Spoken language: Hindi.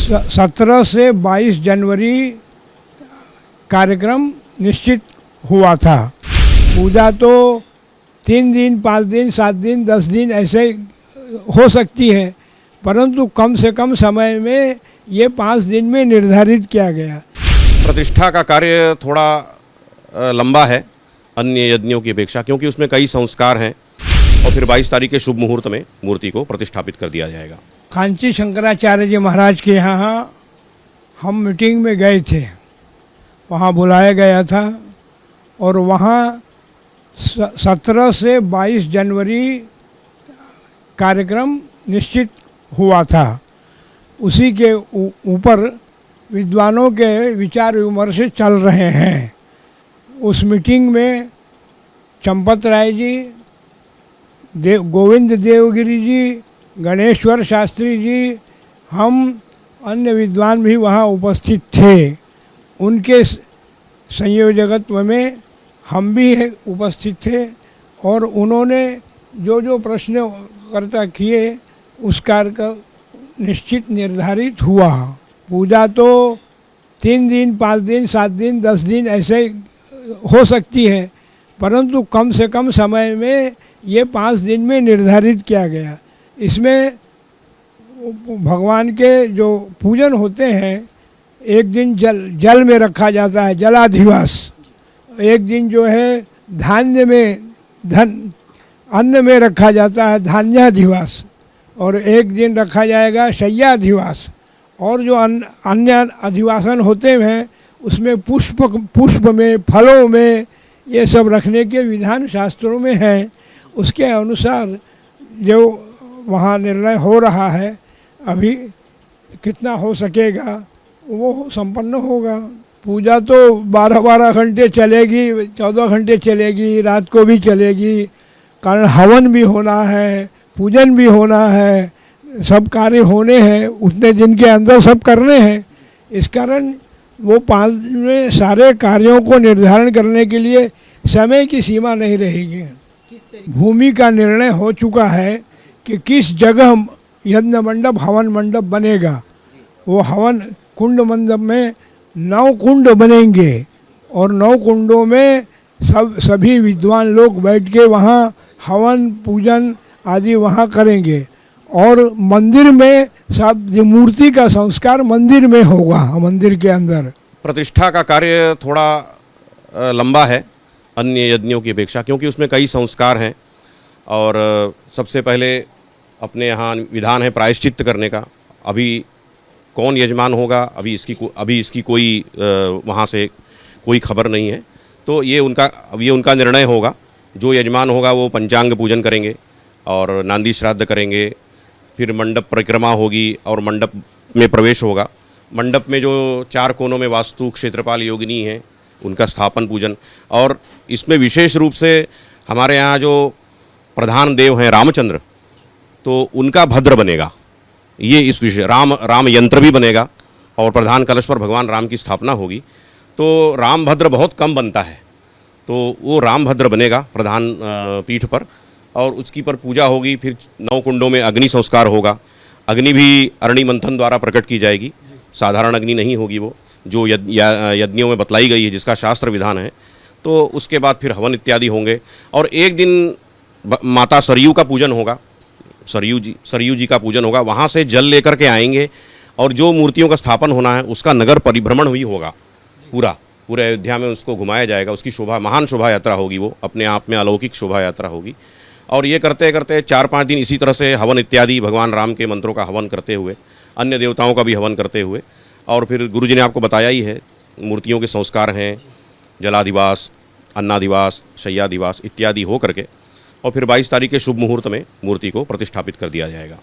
17 से 22 जनवरी कार्यक्रम निश्चित हुआ था। पूजा तो 3 दिन, 5 दिन, 7 दिन, 10 दिन ऐसे हो सकती है, परंतु कम से कम समय में ये 5 दिन में निर्धारित किया गया। प्रतिष्ठा का कार्य थोड़ा लंबा है अन्य यज्ञों की अपेक्षा, क्योंकि उसमें कई संस्कार हैं और फिर 22 तारीख के शुभ मुहूर्त में मूर्ति को प्रतिष्ठापित कर दिया जाएगा। कांची शंकराचार्य जी महाराज के यहाँ हम मीटिंग में गए थे, वहाँ बुलाया गया था और वहाँ 17 से 22 जनवरी कार्यक्रम निश्चित हुआ था। उसी के ऊपर विद्वानों के विचार विमर्श चल रहे हैं। उस मीटिंग में चंपत राय जी, गोविंद देवगिरी जी, गणेश्वर शास्त्री जी, हम अन्य विद्वान भी वहाँ उपस्थित थे। उनके संयोजकत्व में हम भी उपस्थित थे और उन्होंने जो जो प्रश्नकर्ता किए उस कार्य का निश्चित निर्धारित हुआ। पूजा तो 3 दिन, 5 दिन, 7 दिन, 10 दिन ऐसे हो सकती है, परंतु कम से कम समय में ये 5 दिन में निर्धारित किया गया। इसमें भगवान के जो पूजन होते हैं, एक दिन जल में रखा जाता है, जलाधिवास। एक दिन जो है धान्य में अन्न में रखा जाता है, धान्याधिवास। और एक दिन रखा जाएगा शय्याधिवास। और जो अन्य अधिवासन होते हैं उसमें पुष्प में, फलों में, ये सब रखने के विधान शास्त्रों में हैं। उसके अनुसार जो वहाँ निर्णय हो रहा है, अभी कितना हो सकेगा वो संपन्न होगा। पूजा तो 12-12 घंटे चलेगी, 14 घंटे चलेगी, रात को भी चलेगी, कारण हवन भी होना है, पूजन भी होना है, सब कार्य होने हैं, उतने दिन के अंदर सब करने हैं। इस कारण वो 5 दिन में सारे कार्यों को निर्धारण करने के लिए समय की सीमा नहीं रहेगी। भूमि का निर्णय हो चुका है कि किस जगह यज्ञ मंडप, हवन मंडप बनेगा। वो हवन कुंड मंडप में 9 कुंड बनेंगे और 9 कुंडों में सभी विद्वान लोग बैठ के वहाँ हवन पूजन आदि वहाँ करेंगे। और मंदिर में सब मूर्ति का संस्कार मंदिर में होगा, मंदिर के अंदर। प्रतिष्ठा का कार्य थोड़ा लंबा है अन्य यज्ञों की अपेक्षा, क्योंकि उसमें कई संस्कार हैं और सबसे पहले अपने यहाँ विधान है प्रायश्चित्त करने का। अभी कौन यजमान होगा अभी इसकी कोई वहाँ से कोई खबर नहीं है, तो ये उनका निर्णय होगा। जो यजमान होगा वो पंचांग पूजन करेंगे और नांदी श्राद्ध करेंगे, फिर मंडप परिक्रमा होगी और मंडप में प्रवेश होगा। मंडप में जो 4 कोनों में वास्तु क्षेत्रपाल योगिनी हैं उनका स्थापन पूजन, और इसमें विशेष रूप से हमारे यहाँ जो प्रधान देव हैं रामचंद्र, तो उनका भद्र बनेगा। ये इस विषय राम यंत्र भी बनेगा और प्रधान कलश पर भगवान राम की स्थापना होगी। तो राम भद्र बहुत कम बनता है, तो वो राम भद्र बनेगा प्रधान पीठ पर और उसकी पर पूजा होगी। फिर 9 कुंडों में अग्नि संस्कार होगा। अग्नि भी अरणि मंथन द्वारा प्रकट की जाएगी, साधारण अग्नि नहीं होगी, वो जो यज्ञों में बतलाई गई है, जिसका शास्त्र विधान है। तो उसके बाद फिर हवन इत्यादि होंगे और एक दिन माता सरयू का पूजन होगा, सरयू जी का पूजन होगा। वहाँ से जल लेकर के आएंगे और जो मूर्तियों का स्थापन होना है उसका नगर परिभ्रमण भी होगा। पूरे अयोध्या में उसको घुमाया जाएगा। उसकी महान शोभा यात्रा होगी, वो अपने आप में अलौकिक शोभा यात्रा होगी। और ये करते करते 4-5 दिन इसी तरह से हवन इत्यादि, भगवान राम के मंत्रों का हवन करते हुए, अन्य देवताओं का भी हवन करते हुए, और फिर गुरुजी ने आपको बताया ही है मूर्तियों के संस्कार हैं, जलाधिवास, अन्नाधिवास, शय्याधिवास इत्यादि हो करके, और फिर 22 तारीख के शुभ मुहूर्त में मूर्ति को प्रतिष्ठापित कर दिया जाएगा।